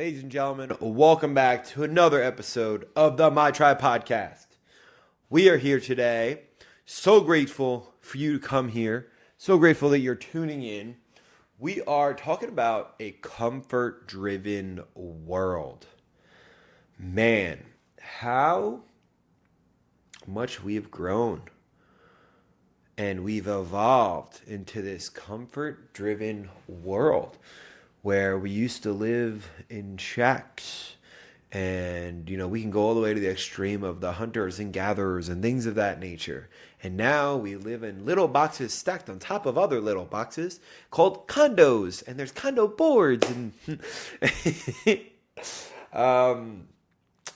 Ladies and gentlemen, welcome back to another episode of the My Tribe Podcast. We are here today. So grateful for you to come here. So grateful that you're tuning in. We are talking about a comfort-driven world. Man, how much we have grown and we've evolved into this comfort-driven world where we used to live in shacks and, we can go all the way to the extreme of the hunters and gatherers and things of that nature. And now we live in little boxes stacked on top of other little boxes called condos. And there's condo boards. And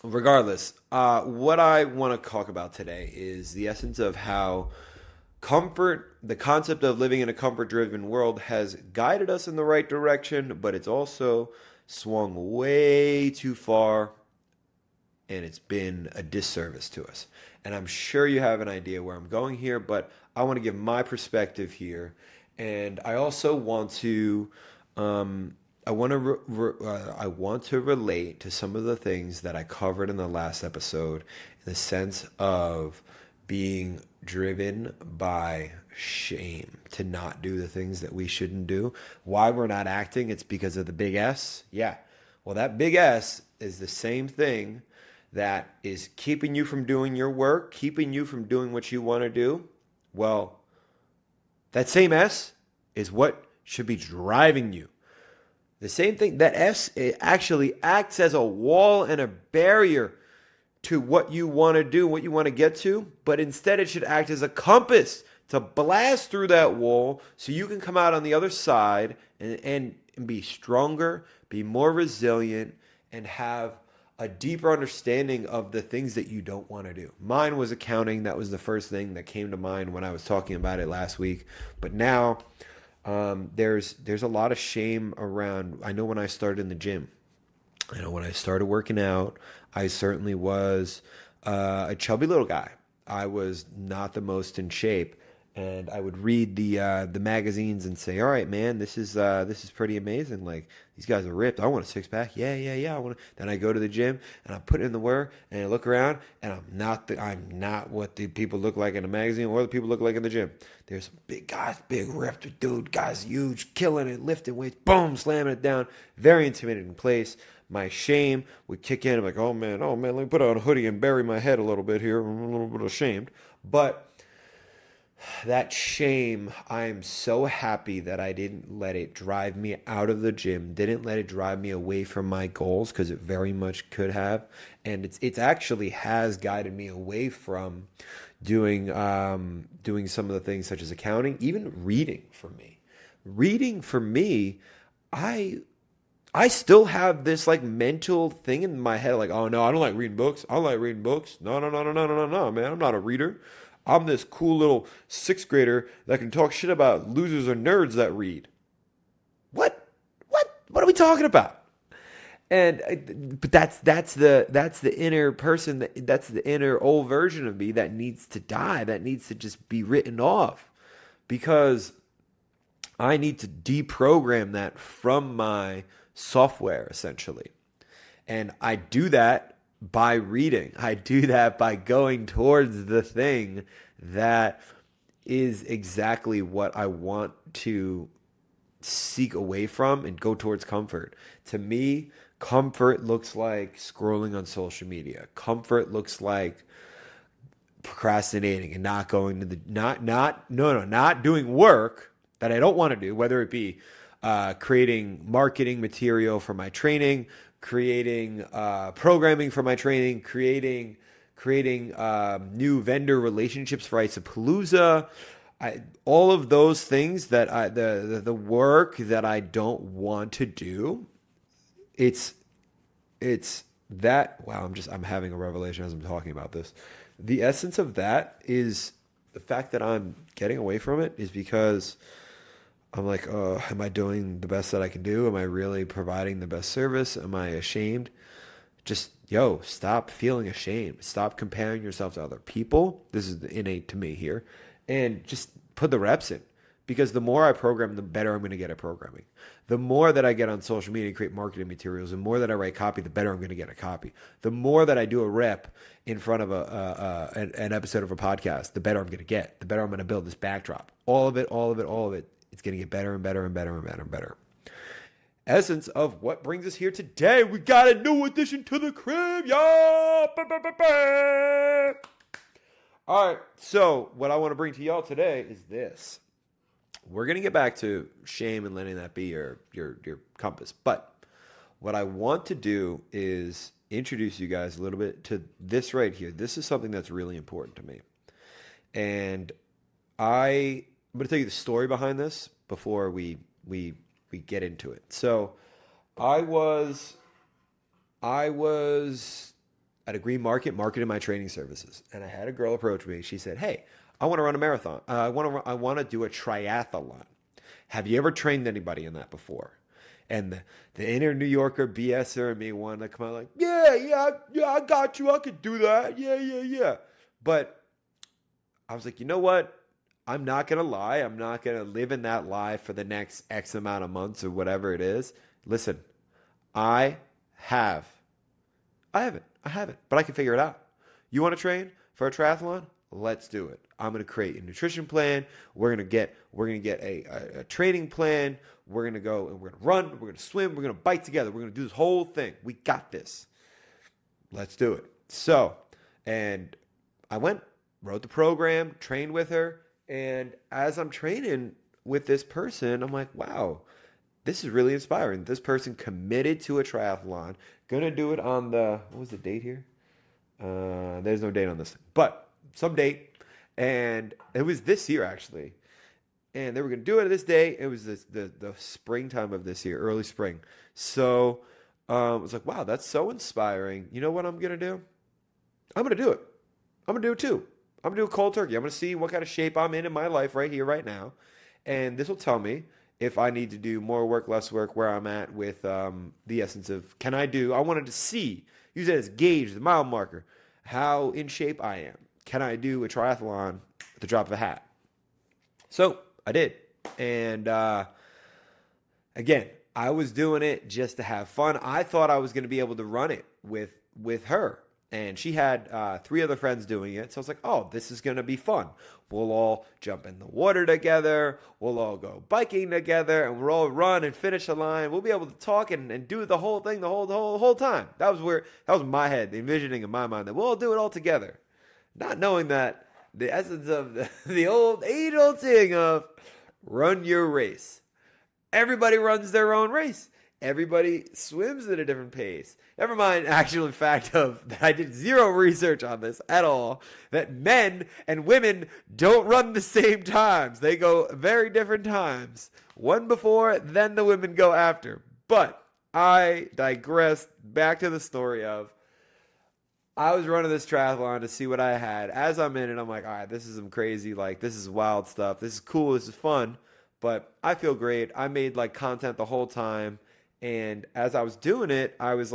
regardless, what I want to talk about today is the essence of how the concept of living in a comfort-driven world has guided us in the right direction, but it's also swung way too far, and it's been a disservice to us. And I'm sure you have an idea where I'm going here, but I want to give my perspective here, and I also want to, I want to relate to some of the things that I covered in the last episode, in the sense of being driven by shame to not do the things that we shouldn't do. Why we're not acting, it's because of the big S. Yeah. Well, that big S is the same thing that is keeping you from doing your work, keeping you from doing what you want to do. Well, that same S is what should be driving you. The same thing, that S, it actually acts as a wall and a barrier to what you want to do, what you want to get to, but instead it should act as a compass to blast through that wall so you can come out on the other side and be stronger, be more resilient, and have a deeper understanding of the things that you don't want to do. Mine was accounting. That was the first thing that came to mind when I was talking about it last week. But now there's a lot of shame around. I know when I started in the gym, when I started working out, I certainly was a chubby little guy. I was not the most in shape, and I would read the magazines and say, "All right, man, this is pretty amazing. Like, these guys are ripped. I want a six pack. Yeah. I want." Then I go to the gym and I put in the work and I look around and I'm not what the people look like in the magazine or the people look like in the gym. There's some big guys, big ripped dude, guys, huge, killing it, lifting weights, boom, slamming it down, very intimidating place. My shame would kick in. I'm like, oh man, let me put on a hoodie and bury my head a little bit here. I'm a little bit ashamed. But that shame, I'm so happy that I didn't let it drive me out of the gym, didn't let it drive me away from my goals, because it very much could have. And it's actually has guided me away from doing some of the things such as accounting, even reading for me. Reading for me, I still have this like mental thing in my head, like, oh no, I don't like reading books. I don't like reading books. No, man, I'm not a reader. I'm this cool little sixth grader that can talk shit about losers or nerds that read. What are we talking about? But that's the inner person, that's the inner old version of me that needs to die, that needs to just be written off, because I need to deprogram that from my software, essentially. And I do that by reading. I do that by going towards the thing that is exactly what I want to seek away from and go towards comfort. To me, comfort looks like scrolling on social media. Comfort looks like procrastinating and not going to not doing work that I don't want to do, whether it be creating marketing material for my training, creating programming for my training, creating new vendor relationships for Isapalooza, all of those things that the work that I don't want to do. It's that. Wow, I'm having a revelation as I'm talking about this. The essence of that is the fact that I'm getting away from it is because I'm like, oh, am I doing the best that I can do? Am I really providing the best service? Am I ashamed? Just, stop feeling ashamed. Stop comparing yourself to other people. This is innate to me here. And just put the reps in. Because the more I program, the better I'm going to get at programming. The more that I get on social media and create marketing materials, the more that I write copy, the better I'm going to get at copy. The more that I do a rep in front of an episode of a podcast, the better I'm going to get. The better I'm going to build this backdrop. All of it. It's going to get better and better and better and better and better. Essence of what brings us here today. We got a new addition to the crib, y'all. All right, so what I want to bring to y'all today is this. We're going to get back to shame and letting that be your compass. But what I want to do is introduce you guys a little bit to this right here. This is something that's really important to me. And I'm going to tell you the story behind this before we get into it. So I was at a green market marketing my training services, and I had a girl approach me. She said, "Hey, I want to run a marathon. I want to do a triathlon. Have you ever trained anybody in that before?" And the inner New Yorker BSer and me wanted to come out like, yeah, I got you. I could do that. Yeah. But I was like, you know what? I'm not going to lie. I'm not going to live in that lie for the next X amount of months or whatever it is. Listen, I haven't, but I can figure it out. You want to train for a triathlon? Let's do it. I'm going to create a nutrition plan. We're going to get a training plan. We're going to go and we're going to run. We're going to swim. We're going to bike together. We're going to do this whole thing. We got this. Let's do it. So, and I went, wrote the program, trained with her. And as I'm training with this person, I'm like, wow, this is really inspiring. This person committed to a triathlon. Going to do it on what was the date here? There's no date on this, but some date. And it was this year, actually. And they were going to do it this day. It was the springtime of this year, early spring. So I was like, wow, that's so inspiring. You know what I'm going to do? I'm going to do it. I'm going to do it too. I'm going to do a cold turkey. I'm going to see what kind of shape I'm in my life right here, right now. And this will tell me if I need to do more work, less work, where I'm at with the essence of I wanted to see, use it as gauge, the mile marker, how in shape I am. Can I do a triathlon at the drop of a hat? So I did. And again, I was doing it just to have fun. I thought I was going to be able to run it with her. And she had 3 other friends doing it. So I was like, oh, this is going to be fun. We'll all jump in the water together. We'll all go biking together. And we'll all run and finish the line. We'll be able to talk and do the whole thing the whole time. That was my head, the envisioning in my mind that we'll all do it all together. Not knowing that the essence of the age-old saying of run your race. Everybody runs their own race. Everybody swims at a different pace. Never mind actual fact of that I did zero research on this at all, that men and women don't run the same times. They go very different times. One before, then the women go after. But I digressed back to the story of I was running this triathlon to see what I had. As I'm in it, I'm like, all right, this is some crazy, this is wild stuff. This is cool. This is fun. But I feel great. I made content the whole time. And as I was doing it, I was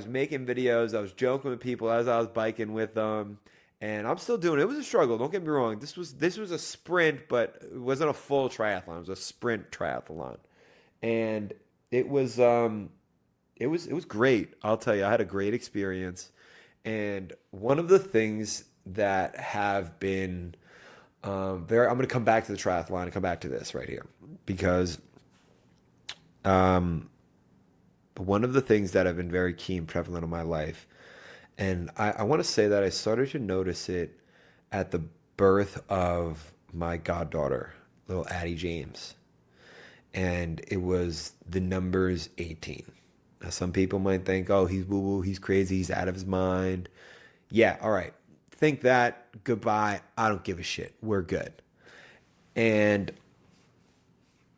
making videos. I was joking with people as I was biking with them. And I'm still doing it. It was a struggle. Don't get me wrong. This was a sprint, but it wasn't a full triathlon. It was a sprint triathlon. And it was great. I'll tell you, I had a great experience. And one of the things that have been I'm going to come back to the triathlon and come back to this right here because one of the things that have been very key and prevalent in my life, and I want to say that I started to notice it at the birth of my goddaughter, little Addie James. And it was the numbers 18. Now, some people might think, oh, he's woo-woo, he's crazy, he's out of his mind. Yeah, all right. Think that, goodbye, I don't give a shit. We're good. And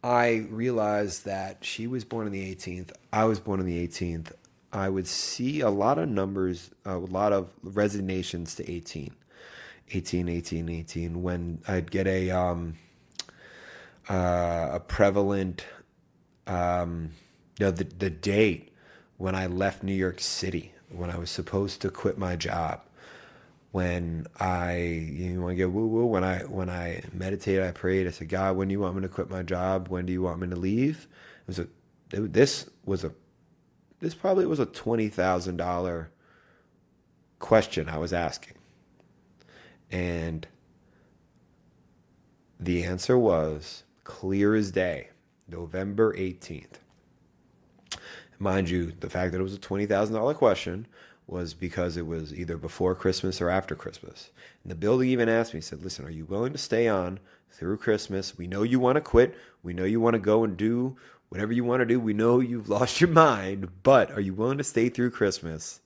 I realized that she was born on the 18th. I was born on the 18th. I would see a lot of numbers, a lot of resignations to 18. 18, when I'd get a prevalent, the date when I left New York City, when I was supposed to quit my job. When you want to get woo woo, when I meditated, I prayed. I said, God, when do you want me to quit my job? When do you want me to leave? This probably was a $20,000 question I was asking, and the answer was clear as day, November 18th. Mind you, the fact that it was a $20,000 question was because it was either before Christmas or after Christmas. And the building even asked me, said, listen, are you willing to stay on through Christmas? We know you want to quit. We know you want to go and do whatever you want to do. We know you've lost your mind, but are you willing to stay through Christmas?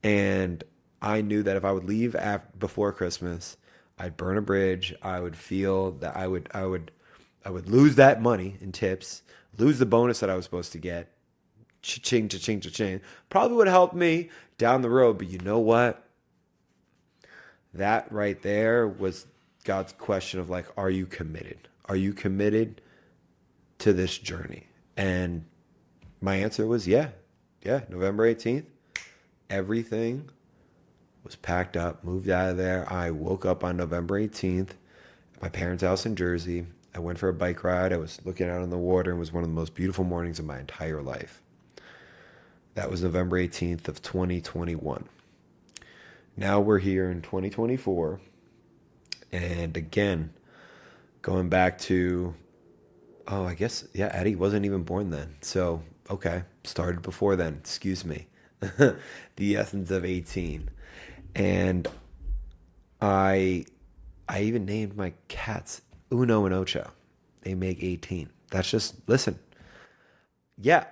And I knew that if I would leave before Christmas, I'd burn a bridge. I would feel that I would lose that money in tips, lose the bonus that I was supposed to get. Cha-ching, cha-ching, cha-ching. Probably would help me down the road, but you know what? That right there was God's question of like, are you committed? Are you committed to this journey? And my answer was yeah. Yeah, November 18th. Everything was packed up, moved out of there. I woke up on November 18th at my parents' house in Jersey. I went for a bike ride. I was looking out on the water. It was one of the most beautiful mornings of my entire life. That was November 18th of 2021. Now we're here in 2024. And again, going back to, I guess, yeah, Eddie wasn't even born then. So, okay, started before then. Excuse me. The essence of 18. And I even named my cats Uno and Ocho. They make 18. That's just, listen, yeah,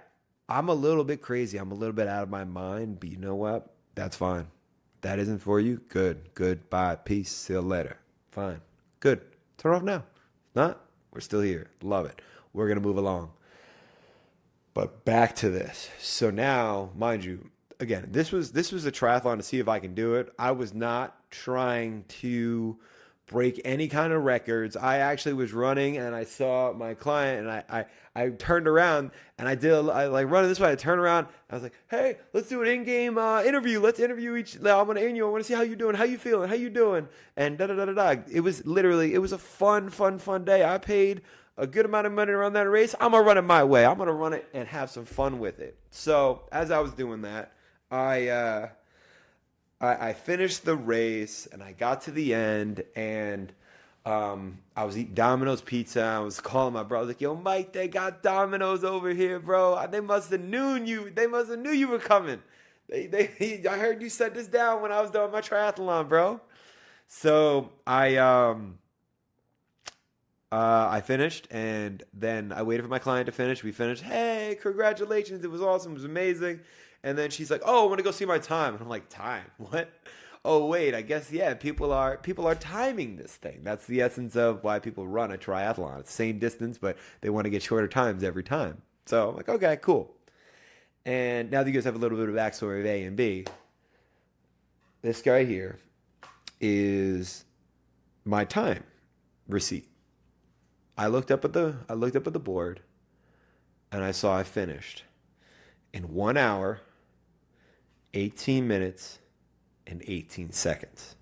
I'm a little bit crazy. I'm a little bit out of my mind, but you know what? That's fine. That isn't for you. Good. Goodbye. Peace. See you later. Fine. Good. Turn off now. Not? We're still here. Love it. We're going to move along. But back to this. So now, mind you, again, this was a triathlon to see if I can do it. I was not trying to break any kind of records. I actually was running and I saw my client and I turned around and I like running this way. I turned around. I was like, hey, let's do an in-game interview. Let's interview each. I'm going to interview you. I want to see how you're doing. How you feeling? How you doing? And da-da-da-da-da. It was a fun day. I paid a good amount of money to run that race. I'm going to run it my way. I'm going to run it and have some fun with it. So as I was doing that, I finished the race and I got to the end and I was eating Domino's pizza. I was calling my brother, like, yo, Mike, they got Domino's over here, bro. They must have known you. They must have knew you were coming. I heard you set this down when I was doing my triathlon, bro. So I finished and then I waited for my client to finish. We finished. Hey, congratulations. It was awesome. It was amazing. And then she's like, oh, I want to go see my time. And I'm like, time? What? Oh, wait, I guess, yeah, people are timing this thing. That's the essence of why people run a triathlon. It's the same distance, but they want to get shorter times every time. So I'm like, okay, cool. And now that you guys have a little bit of backstory of A and B, this guy here is my time receipt. I looked up at the board and I saw I finished in 1 hour, 18 minutes, and 18 seconds.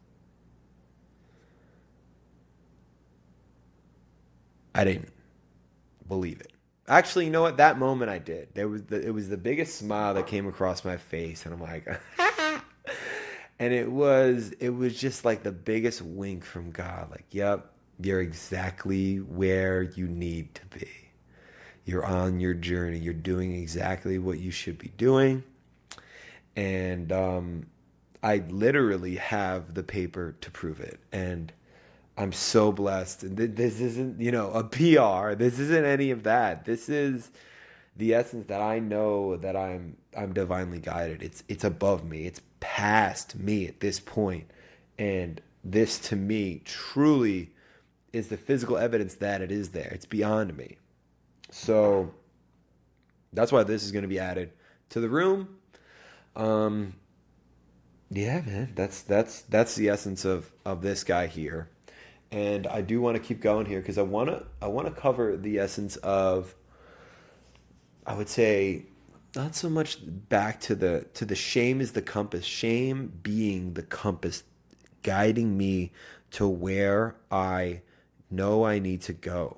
I didn't believe it. Actually, you know what? That moment I did. It was the biggest smile that came across my face, and I'm like, and it was just like the biggest wink from God. Like, yep, you're exactly where you need to be. You're on your journey. You're doing exactly what you should be doing. And I literally have the paper to prove it. And I'm so blessed. And this isn't, a PR. This isn't any of that. This is the essence that I know that I'm divinely guided. It's above me. It's past me at this point. And this to me truly is the physical evidence that it is there. It's beyond me. So that's why this is going to be added to the room. Yeah, man, that's the essence of this guy here. And I do want to keep going here because I want to cover the essence of, I would say, not so much back to the shame is the compass. Shame being the compass guiding me to where I know I need to go.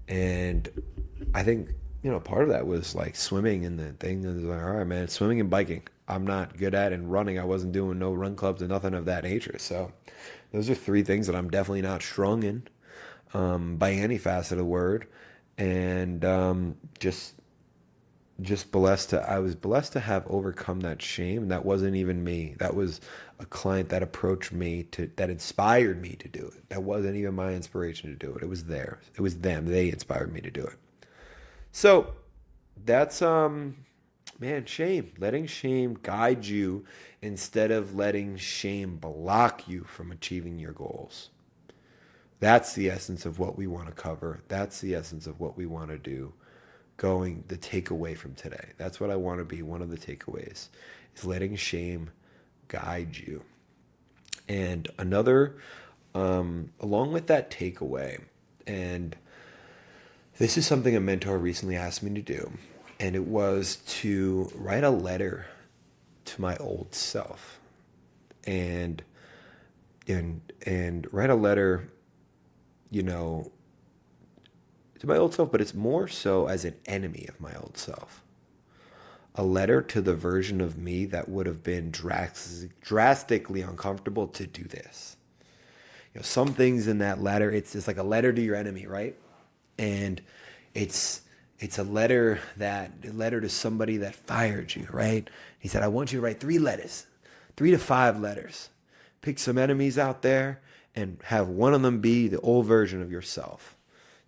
And I think, part of that was like swimming and the thing. And like, all right, man, swimming and biking. I'm not good at, and running. I wasn't doing no run clubs and nothing of that nature. So those are three things that I'm definitely not strong in, by any facet of the word. And just blessed to I was blessed to have overcome that shame. And that wasn't even me. That was a client that approached me that inspired me to do it. That wasn't even my inspiration to do it. It was theirs. It was them. They inspired me to do it. So that's man, shame. Letting shame guide you instead of letting shame block you from achieving your goals. That's the essence of what we want to cover. That's the essence of what we want to do. The takeaway from today. That's what I want to be. One of the takeaways is letting shame guide you. And another, along with that takeaway, and this is something a mentor recently asked me to do, and it was to write a letter to my old self, and write a letter, to my old self, but it's more so as an enemy of my old self. A letter to the version of me that would have been drastically uncomfortable to do this. Some things in that letter, it's just like a letter to your enemy, right? And it's a letter to somebody that fired you, right? He said, I want you to write 3 letters, 3 to 5 letters. Pick some enemies out there and have one of them be the old version of yourself.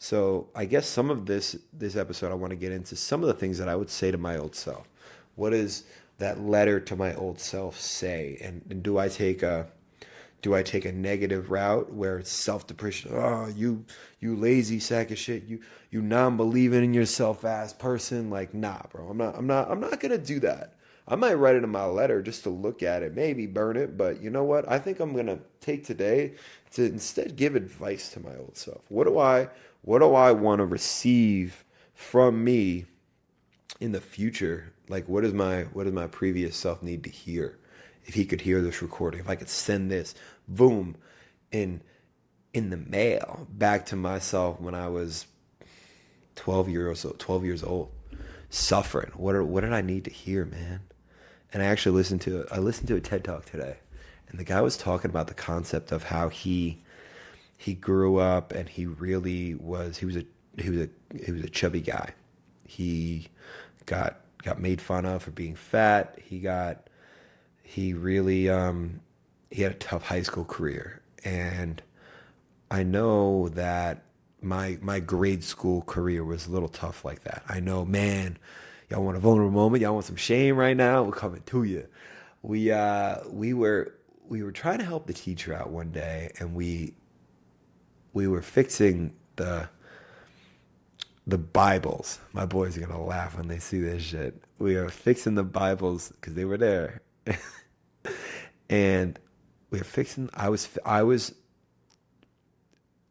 So I guess some of this episode I want to get into some of the things that I would say to my old self. What does that letter to my old self say? And do I take a negative route where it's self-depreciation? Oh, you lazy sack of shit. You non-believing in yourself ass person. Like, nah, bro. I'm not gonna do that. I might write it in my letter just to look at it, maybe burn it, but you know what? I think I'm gonna take today to instead give advice to my old self. What do I want to receive from me in the future? Like, what does my previous self need to hear? If he could hear this recording, if I could send this, boom, in the mail back to myself when I was 12 years old, suffering. What did I need to hear, man? And I actually listened to a TED Talk today, and the guy was talking about the concept of how he grew up, and he was a chubby guy. He got made fun of for being fat. He had a tough high school career, and I know that my grade school career was a little tough like that. I know, man. Y'all want a vulnerable moment? Y'all want some shame right now? We're coming to you. We were trying to help the teacher out one day, and we were fixing the Bibles. My boys are gonna laugh when they see this shit. We were fixing the Bibles because they were there, and we were fixing. I was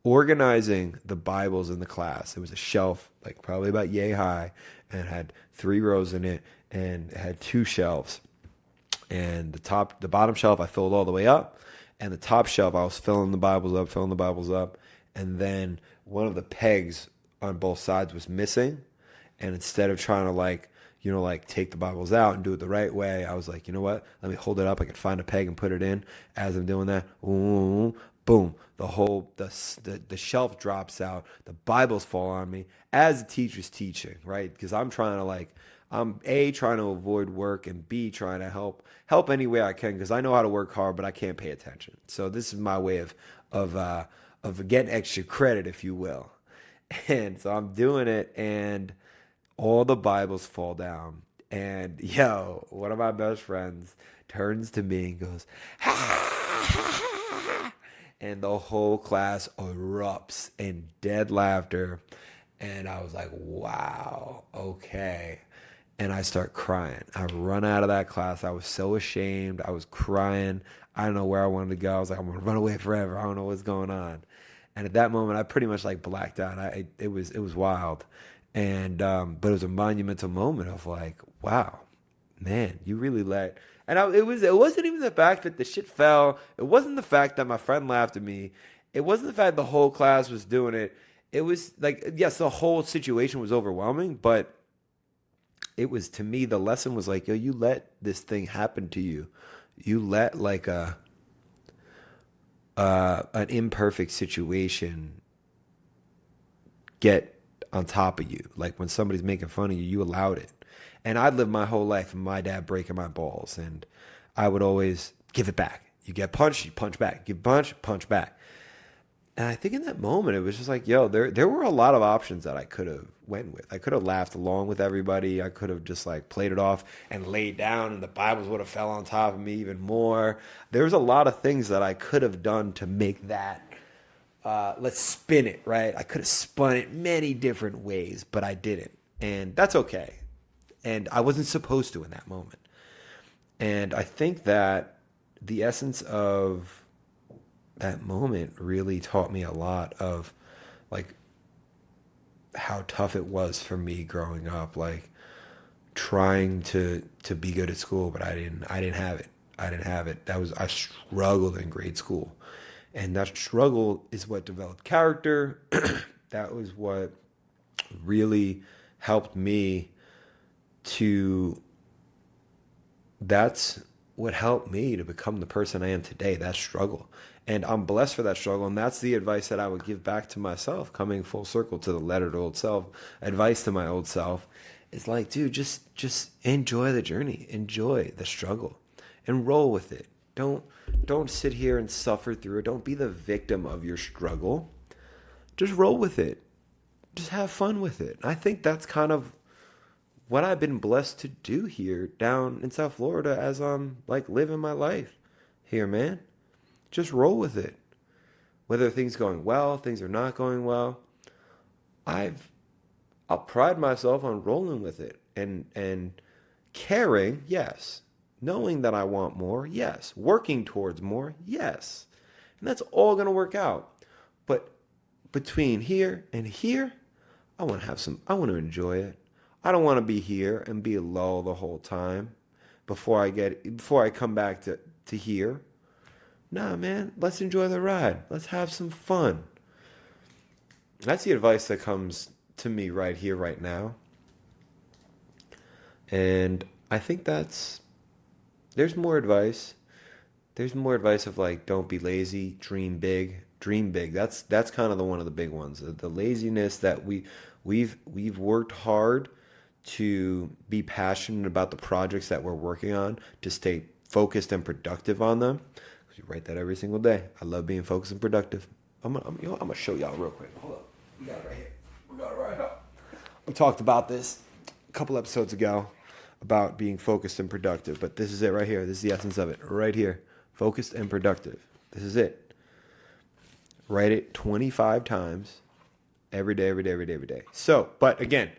organizing the Bibles in the class. It was a shelf, like probably about yay high, and it had 3 rows in it, and it had 2 shelves. And the bottom shelf I filled all the way up, and the top shelf I was filling the Bibles up, and then one of the pegs on both sides was missing. And instead of trying to take the Bibles out and do it the right way, I was like, you know what? Let me hold it up. I can find a peg and put it in. As I'm doing that, boom, the shelf drops out. The Bibles fall on me as the teacher's teaching, right? Because I'm trying to avoid work, and B, trying to help any way I can, because I know how to work hard, but I can't pay attention. So this is my way of getting extra credit, if you will. And so I'm doing it, and all the Bibles fall down. And one of my best friends turns to me and goes, and the whole class erupts in dead laughter. And I was like, wow, okay. And I start crying. I run out of that class. I was so ashamed. I was crying. I don't know where I wanted to go. I was like, I'm going to run away forever. I don't know what's going on. And at that moment, I pretty much blacked out. It was wild. And but it was a monumental moment of like, wow, man, you really let. And it wasn't even the fact that the shit fell. It wasn't the fact that my friend laughed at me. It wasn't the fact the whole class was doing it. It was like, yes, the whole situation was overwhelming, but it was, to me, the lesson was like, yo, you let this thing happen to you. You let like a an imperfect situation get on top of you. Like when somebody's making fun of you, you allowed it. And I'd lived my whole life with my dad breaking my balls, and I would always give it back. You get punched, you punch back. You punch back. And I think in that moment, it was just like, yo, there were a lot of options that I could have went with. I could have laughed along with everybody. I could have just like played it off and laid down, and the Bibles would have fell on top of me even more. There's a lot of things that I could have done to make that. Let's spin it, right? I could have spun it many different ways, but I didn't, and that's okay. And I wasn't supposed to in that moment. And I think that the essence of that moment really taught me a lot of like how tough it was for me growing up, like trying to be good at school, but I didn't have it. I didn't have it. I struggled in grade school. And that struggle is what developed character. That was what really helped me to that's what helped me to become the person I am today, that struggle. And I'm blessed for that struggle. And that's the advice that I would give back to myself, coming full circle to the lettered old self. Advice to my old self is like, dude, just enjoy the journey, enjoy the struggle, and roll with it. Don't sit here and suffer through it. Don't be the victim of your struggle. Just roll with it. Just have fun with it. I think that's kind of what I've been blessed to do here down in South Florida as I'm like living my life here, man. Just roll with it. Whether things going well, things are not going well, I'll pride myself on rolling with it and caring, yes. Knowing that I want more, yes. Working towards more, yes. And that's all going to work out. But between here and here, I want to enjoy it. I don't want to be here and be low the whole time before I come back to here. Nah, man, let's enjoy the ride. Let's have some fun. That's the advice that comes to me right here, right now. And I think there's more advice. There's more advice of like, don't be lazy, dream big, dream big. That's kind of one of the big ones. The laziness that we've worked hard to be passionate about the projects that we're working on, to stay focused and productive on them. You write that every single day. I love being focused and productive. I'm gonna show y'all real quick. Hold up. We got it right here. We got it right here. We talked about this a couple episodes ago about being focused and productive, but this is it right here. This is the essence of it right here. Focused and productive. This is it. Write it 25 times every day, every day, every day, every day. So, but again,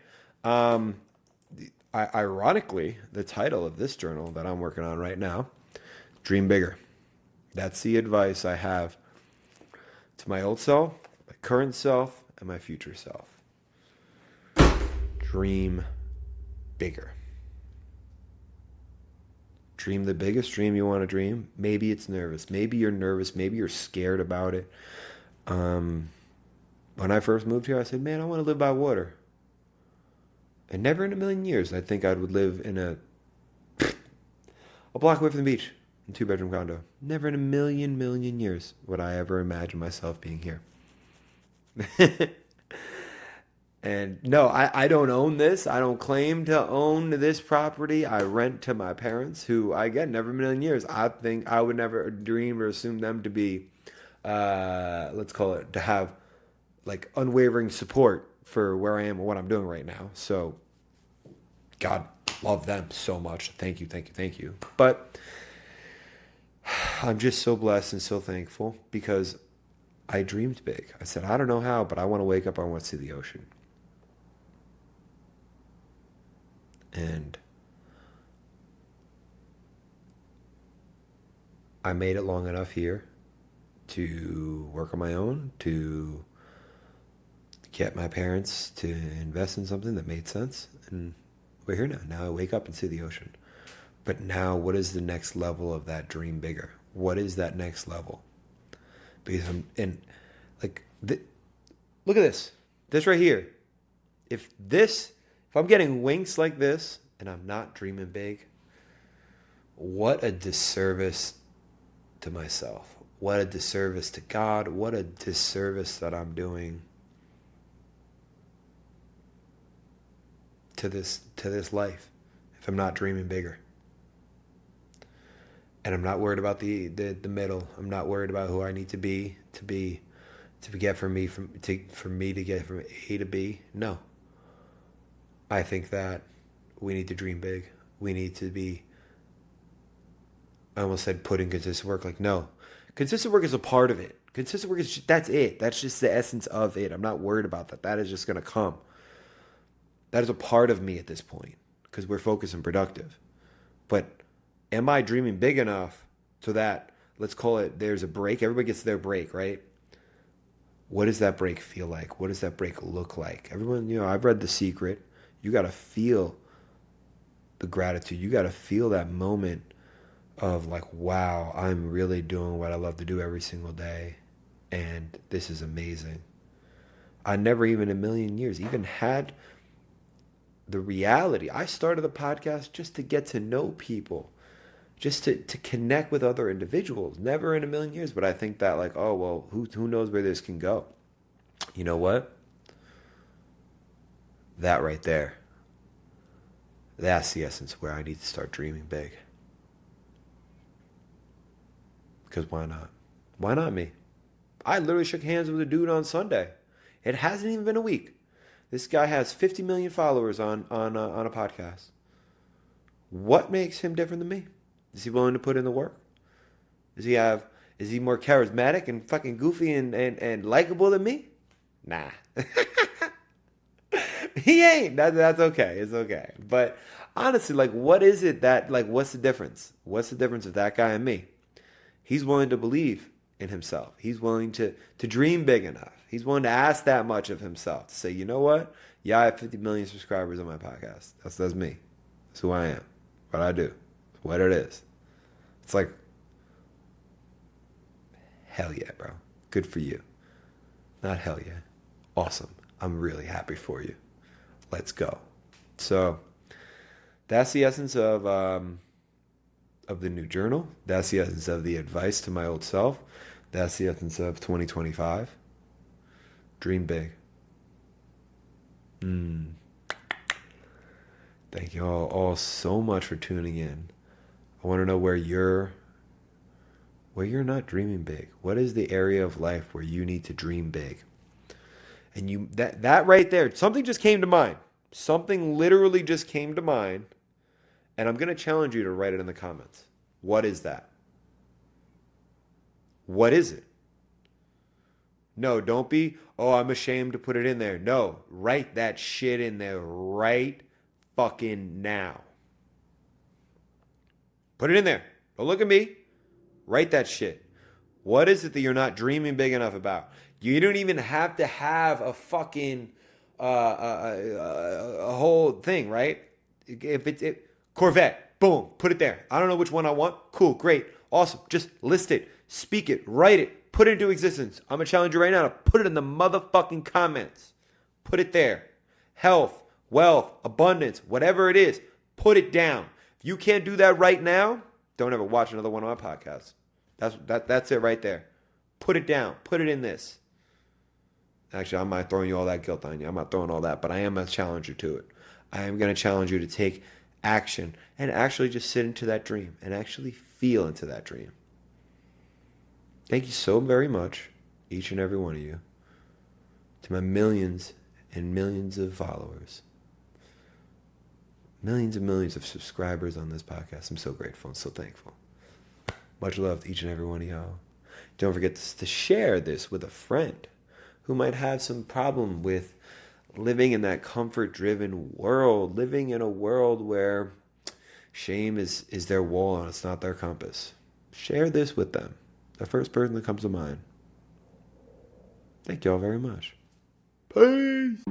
ironically, the title of this journal that I'm working on right now, Dream Bigger. That's the advice I have to my old self, my current self, and my future self. Dream bigger. Dream the biggest dream you want to dream. Maybe it's nervous. Maybe you're nervous. Maybe you're scared about it. When I first moved here, I said, man, I want to live by water. And never in a million years, I think I would live in a block away from the beach. 2-bedroom condo. Never in a million years would I ever imagine myself being here. And no, I don't own this. I don't claim to own this property. I rent to my parents, who, again, never in a million years, I think I would never dream or assume them to be, let's call it, to have like unwavering support for where I am and what I'm doing right now. So God love them so much. Thank you. But I'm just so blessed and so thankful because I dreamed big. I said, I don't know how, but I want to wake up, I want to see the ocean. And I made it long enough here to work on my own, to get my parents to invest in something that made sense. And we're here now. Now I wake up and see the ocean. But now, what is the next level of that dream bigger? What is that next level? Because look at this. This right here. If I'm getting winks like this and I'm not dreaming big, what a disservice to myself. What a disservice to God. What a disservice that I'm doing to this life if I'm not dreaming bigger. And I'm not worried about the middle. I'm not worried about who I need to get for me to get from A to B. No. I think that we need to dream big. We need to be, I almost said put in consistent work. Like, no. Consistent work is a part of it. Consistent work that's it. That's just the essence of it. I'm not worried about that. That is just going to come. That is a part of me at this point because we're focused and productive. But am I dreaming big enough so that, let's call it, there's a break. Everybody gets their break, right? What does that break feel like? What does that break look like? Everyone, I've read The Secret. You got to feel the gratitude. You got to feel that moment of like, wow, I'm really doing what I love to do every single day. And this is amazing. I never even in a million years even had the reality. I started the podcast just to get to know people, just to connect with other individuals. Never in a million years. But I think that like, oh, well, who knows where this can go? You know what? That right there. That's the essence where I need to start dreaming big. Because why not? Why not me? I literally shook hands with a dude on Sunday. It hasn't even been a week. This guy has 50 million followers on a podcast. What makes him different than me? Is he willing to put in the work? Is he more charismatic and fucking goofy and likable than me? Nah. He ain't. That's okay. It's okay. But honestly, like, what is it that, like, what's the difference? What's the difference of that guy and me? He's willing to believe in himself. He's willing to dream big enough. He's willing to ask that much of himself. To say, you know what? Yeah, I have 50 million subscribers on my podcast. That's me. That's who I am. What I do. It's what it is. It's like, hell yeah, bro. Good for you. Not hell yeah. Awesome. I'm really happy for you. Let's go. So that's the essence of the new journal. That's the essence of the advice to my old self. That's the essence of 2025. Dream big. Thank you all so much for tuning in. I want to know where you're not dreaming big. What is the area of life where you need to dream big? And that right there, something just came to mind. Something literally just came to mind. And I'm going to challenge you to write it in the comments. What is that? What is it? No, don't be, oh, I'm ashamed to put it in there. No, write that shit in there right fucking now. Put it in there. Don't look at me. Write that shit. What is it that you're not dreaming big enough about? You don't even have to have a fucking a whole thing, right? If it Corvette, boom, put it there. I don't know which one I want. Cool, great, awesome. Just list it, speak it, write it, put it into existence. I'm gonna challenge you right now to put it in the motherfucking comments. Put it there. Health, wealth, abundance, whatever it is, put it down. If you can't do that right now, don't ever watch another one of my podcasts. That's it right there. Put it down. Put it in this. Actually, I'm not throwing you all that guilt on you. I'm not throwing all that, but I am a challenger to it. I am going to challenge you to take action and actually just sit into that dream and actually feel into that dream. Thank you so very much, each and every one of you, to my millions and millions of followers, millions and millions of subscribers on this podcast. I'm so grateful and so thankful. Much love to each and every one of y'all. Don't forget to share this with a friend who might have some problem with living in that comfort-driven world, living in a world where shame is their wall and it's not their compass. Share this with them. The first person that comes to mind. Thank you all very much. Peace.